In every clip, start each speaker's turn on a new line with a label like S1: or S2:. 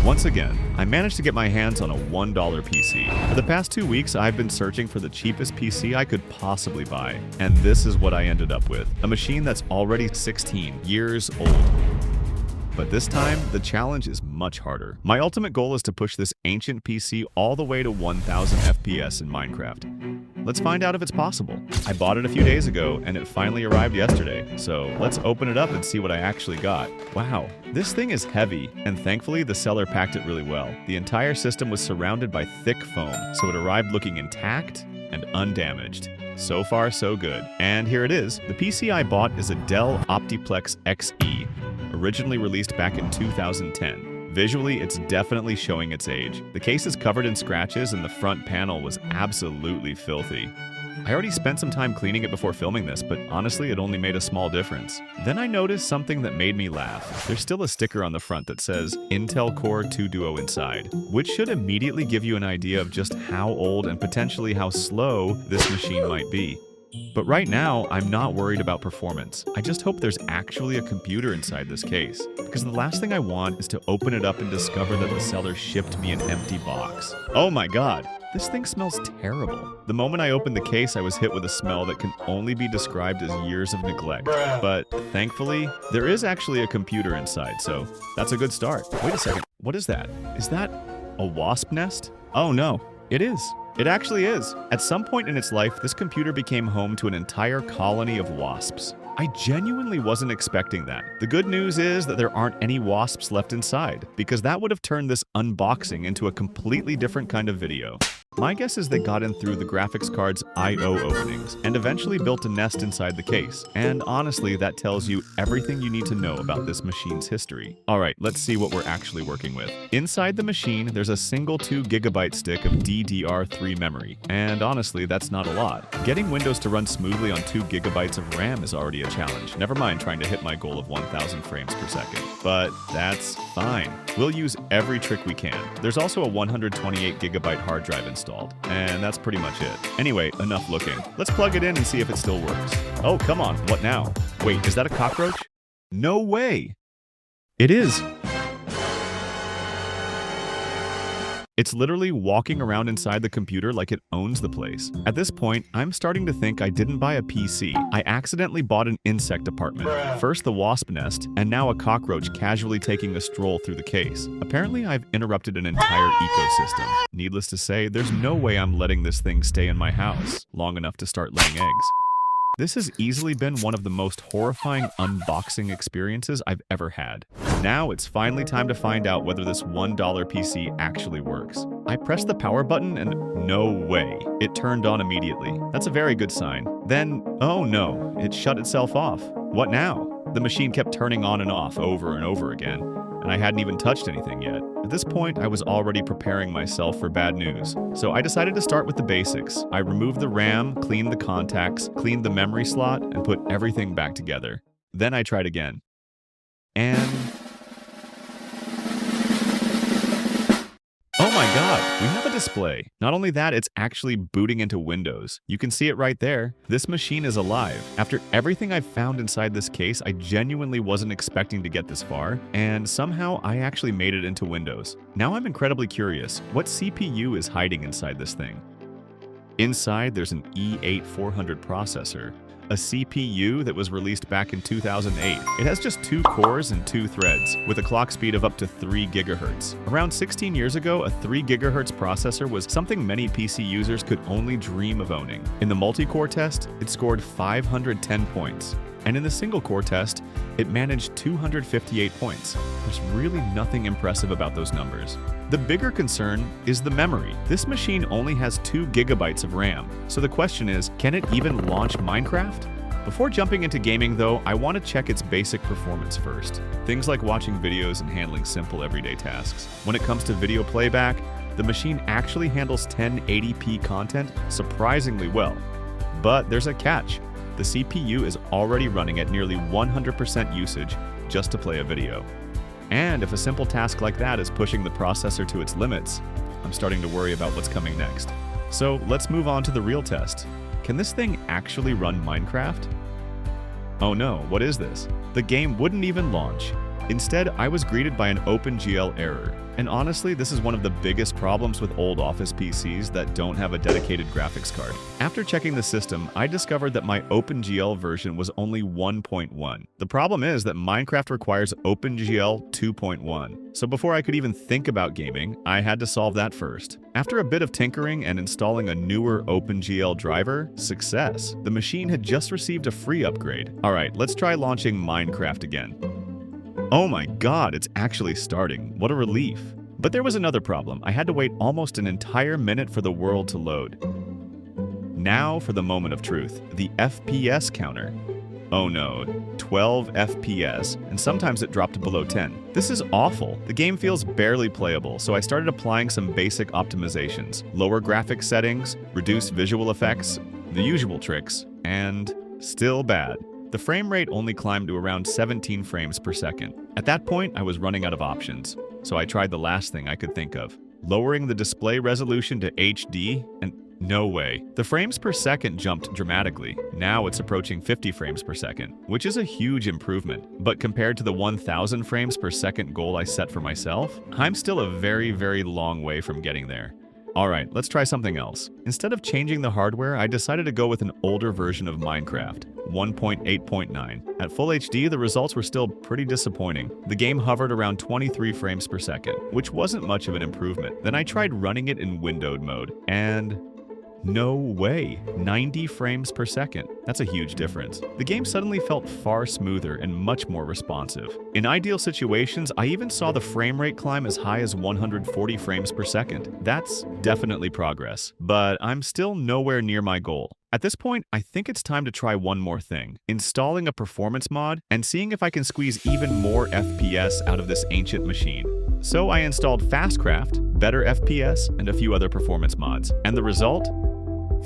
S1: Once again, I managed to get my hands on a $1 PC. For the past 2 weeks, I've been searching for the cheapest PC I could possibly buy, and this is what I ended up with, a machine that's already 16 years old. But this time, the challenge is much harder. My ultimate goal is to push this ancient PC all the way to 1000 FPS in Minecraft. Let's find out if it's possible. I bought it a few days ago, and it finally arrived yesterday, so let's open it up and see what I actually got. Wow, this thing is heavy, and thankfully the seller packed it really well. The entire system was surrounded by thick foam, so it arrived looking intact and undamaged. So far, so good. And here it is. The PC I bought is a Dell Optiplex XE, originally released back in 2010. Visually, it's definitely showing its age. The case is covered in scratches and the front panel was absolutely filthy. I already spent some time cleaning it before filming this, but honestly, it only made a small difference. Then I noticed something that made me laugh. There's still a sticker on the front that says Intel Core 2 Duo inside, which should immediately give you an idea of just how old and potentially how slow this machine might be. But right now, I'm not worried about performance. I just hope there's actually a computer inside this case, because the last thing I want is to open it up and discover that the seller shipped me an empty box. Oh my god, this thing smells terrible. The moment I opened the case, I was hit with a smell that can only be described as years of neglect. But thankfully, there is actually a computer inside, so that's a good start. Wait a second, what is that? Is that a wasp nest? Oh no, it is. It actually is. At some point in its life, this computer became home to an entire colony of wasps. I genuinely wasn't expecting that. The good news is that there aren't any wasps left inside, because that would have turned this unboxing into a completely different kind of video. My guess is they got in through the graphics card's I/O openings and eventually built a nest inside the case. And honestly, that tells you everything you need to know about this machine's history. Alright, let's see what we're actually working with. Inside the machine, there's a single 2GB stick of DDR3 memory. And honestly, that's not a lot. Getting Windows to run smoothly on 2GB of RAM is already a challenge. Never mind trying to hit my goal of 1000 frames per second. But that's fine. We'll use every trick we can. There's also a 128GB hard drive installed. And that's pretty much it. Anyway, enough looking. Let's plug it in and see if it still works. Oh, come on, what now? Wait, is that a cockroach? No way! It is! It's literally walking around inside the computer like it owns the place. At this point, I'm starting to think I didn't buy a PC. I accidentally bought an insect apartment. First the wasp nest, and now a cockroach casually taking a stroll through the case. Apparently, I've interrupted an entire ecosystem. Needless to say, there's no way I'm letting this thing stay in my house long enough to start laying eggs. This has easily been one of the most horrifying unboxing experiences I've ever had. Now it's finally time to find out whether this $1 PC actually works. I pressed the power button and no way, it turned on immediately. That's a very good sign. Then, oh no, it shut itself off. What now? The machine kept turning on and off over and over again, and I hadn't even touched anything yet. At this point, I was already preparing myself for bad news. So I decided to start with the basics. I removed the RAM, cleaned the contacts, cleaned the memory slot, and put everything back together. Then I tried again. And... oh my god, we have a display. Not only that, it's actually booting into Windows. You can see it right there. This machine is alive. After everything I've found inside this case, I genuinely wasn't expecting to get this far, and somehow I actually made it into Windows. Now I'm incredibly curious, what CPU is hiding inside this thing? Inside, there's an i8-400 processor, a CPU that was released back in 2008. It has just 2 cores and 2 threads, with a clock speed of up to 3 GHz. Around 16 years ago, a 3 GHz processor was something many PC users could only dream of owning. In the multi-core test, it scored 510 points. And in the single-core test, it managed 258 points. There's really nothing impressive about those numbers. The bigger concern is the memory. This machine only has 2 GB of RAM, so the question is, can it even launch Minecraft? Before jumping into gaming though, I want to check its basic performance first. Things like watching videos and handling simple everyday tasks. When it comes to video playback, the machine actually handles 1080p content surprisingly well. But there's a catch. The CPU is already running at nearly 100% usage just to play a video. And if a simple task like that is pushing the processor to its limits, I'm starting to worry about what's coming next. So let's move on to the real test. Can this thing actually run Minecraft? Oh no, what is this? The game wouldn't even launch. Instead, I was greeted by an OpenGL error. And honestly, this is one of the biggest problems with old Office PCs that don't have a dedicated graphics card. After checking the system, I discovered that my OpenGL version was only 1.1. The problem is that Minecraft requires OpenGL 2.1. So before I could even think about gaming, I had to solve that first. After a bit of tinkering and installing a newer OpenGL driver, success. The machine had just received a free upgrade. Alright, let's try launching Minecraft again. Oh my god, it's actually starting. What a relief. But there was another problem. I had to wait almost an entire minute for the world to load. Now for the moment of truth, the FPS counter. Oh no, 12 FPS, and sometimes it dropped below 10. This is awful. The game feels barely playable, so I started applying some basic optimizations. Lower graphics settings, reduce visual effects, the usual tricks, and still bad. The frame rate only climbed to around 17 frames per second. At that point, I was running out of options, so I tried the last thing I could think of. Lowering the display resolution to HD, and no way. The frames per second jumped dramatically. Now it's approaching 50 frames per second, which is a huge improvement. But compared to the 1000 frames per second goal I set for myself, I'm still a very, very long way from getting there. Alright, let's try something else. Instead of changing the hardware, I decided to go with an older version of Minecraft, 1.8.9. At full HD, the results were still pretty disappointing. The game hovered around 23 frames per second, which wasn't much of an improvement. Then I tried running it in windowed mode, and no way, 90 frames per second. That's a huge difference. The game suddenly felt far smoother and much more responsive. In ideal situations, I even saw the frame rate climb as high as 140 frames per second. That's definitely progress, but I'm still nowhere near my goal. At this point, I think it's time to try one more thing, installing a performance mod and seeing if I can squeeze even more FPS out of this ancient machine. So I installed Fastcraft, better FPS, and a few other performance mods. And the result?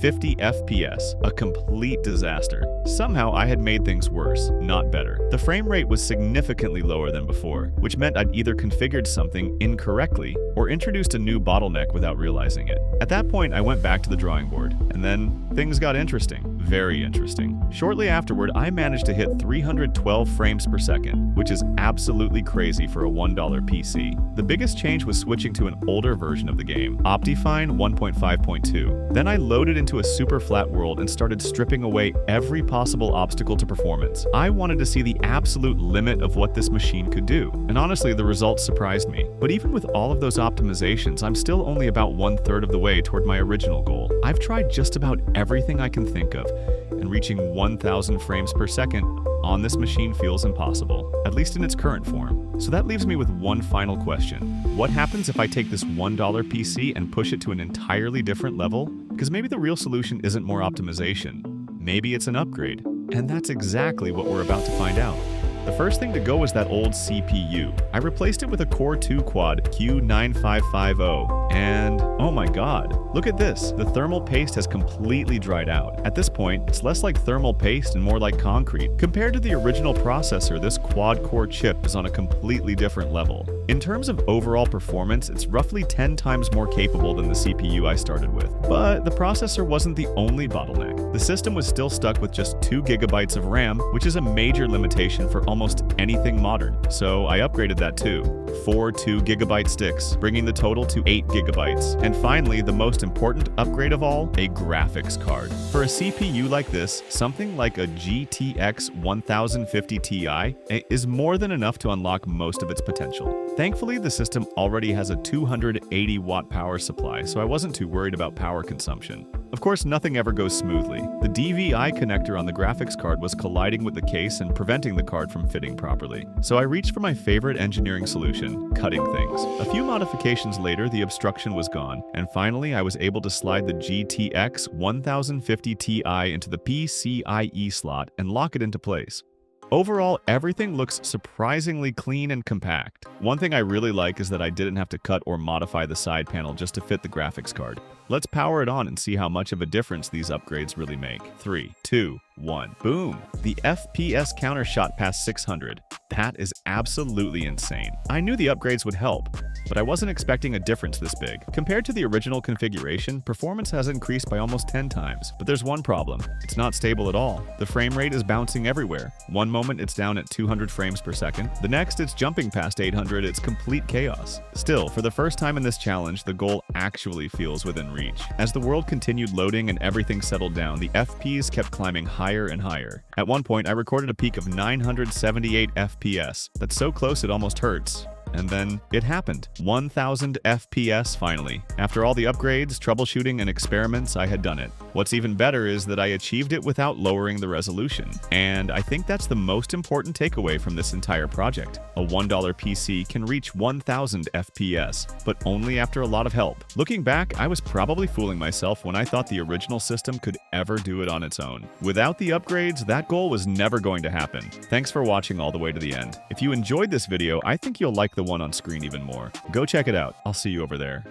S1: 50 FPS, a complete disaster. Somehow I had made things worse, not better. The frame rate was significantly lower than before, which meant I'd either configured something incorrectly or introduced a new bottleneck without realizing it. At that point, I went back to the drawing board, and then things got interesting. Very interesting. Shortly afterward, I managed to hit 312 frames per second, which is absolutely crazy for a $1 PC. The biggest change was switching to an older version of the game, Optifine 1.5.2. Then I loaded into a super flat world and started stripping away every possible obstacle to performance. I wanted to see the absolute limit of what this machine could do, and honestly, the results surprised me. But even with all of those optimizations, I'm still only about 1/3 of the way toward my original goal. I've tried just about everything I can think of, and reaching 1000 frames per second on this machine feels impossible, at least in its current form. So that leaves me with one final question. What happens if I take this $1 PC and push it to an entirely different level? Because maybe the real solution isn't more optimization. Maybe it's an upgrade. And that's exactly what we're about to find out. The first thing to go was that old CPU. I replaced it with a Core 2 Quad Q9550, and oh my god, look at this. The thermal paste has completely dried out. At this point, it's less like thermal paste and more like concrete. Compared to the original processor, this quad-core chip is on a completely different level. In terms of overall performance, it's roughly 10 times more capable than the CPU I started with. But the processor wasn't the only bottleneck. The system was still stuck with just 2 GB of RAM, which is a major limitation for almost anything modern. So I upgraded that too. 4 2 GB sticks, bringing the total to 8 GB. And finally, the most important upgrade of all, a graphics card. For a CPU like this, something like a GTX 1050 Ti is more than enough to unlock most of its potential. Thankfully, the system already has a 280 watt power supply, so I wasn't too worried about power consumption. Of course, nothing ever goes smoothly. The DVI connector on the graphics card was colliding with the case and preventing the card from fitting properly. So I reached for my favorite engineering solution, cutting things. A few modifications later, the obstruction was gone, and finally I was able to slide the GTX 1050 Ti into the PCIe slot and lock it into place. Overall, everything looks surprisingly clean and compact. One thing I really like is that I didn't have to cut or modify the side panel just to fit the graphics card. Let's power it on and see how much of a difference these upgrades really make. 3, 2, 1. Boom! The FPS counter shot past 600. That is absolutely insane. I knew the upgrades would help. but I wasn't expecting a difference this big. Compared to the original configuration, performance has increased by almost 10 times, but there's one problem. It's not stable at all. The frame rate is bouncing everywhere. One moment it's down at 200 frames per second, the next it's jumping past 800, it's complete chaos. Still, for the first time in this challenge, the goal actually feels within reach. As the world continued loading and everything settled down, the FPS kept climbing higher and higher. At one point, I recorded a peak of 978 FPS. That's so close it almost hurts. And then it happened. 1000 FPS finally. After all the upgrades, troubleshooting, and experiments, I had done it. What's even better is that I achieved it without lowering the resolution. And I think that's the most important takeaway from this entire project. A $1 PC can reach 1000 FPS, but only after a lot of help. Looking back, I was probably fooling myself when I thought the original system could ever do it on its own. Without the upgrades, that goal was never going to happen. Thanks for watching all the way to the end. If you enjoyed this video, I think you'll like the one on screen even more. Go check it out. I'll see you over there.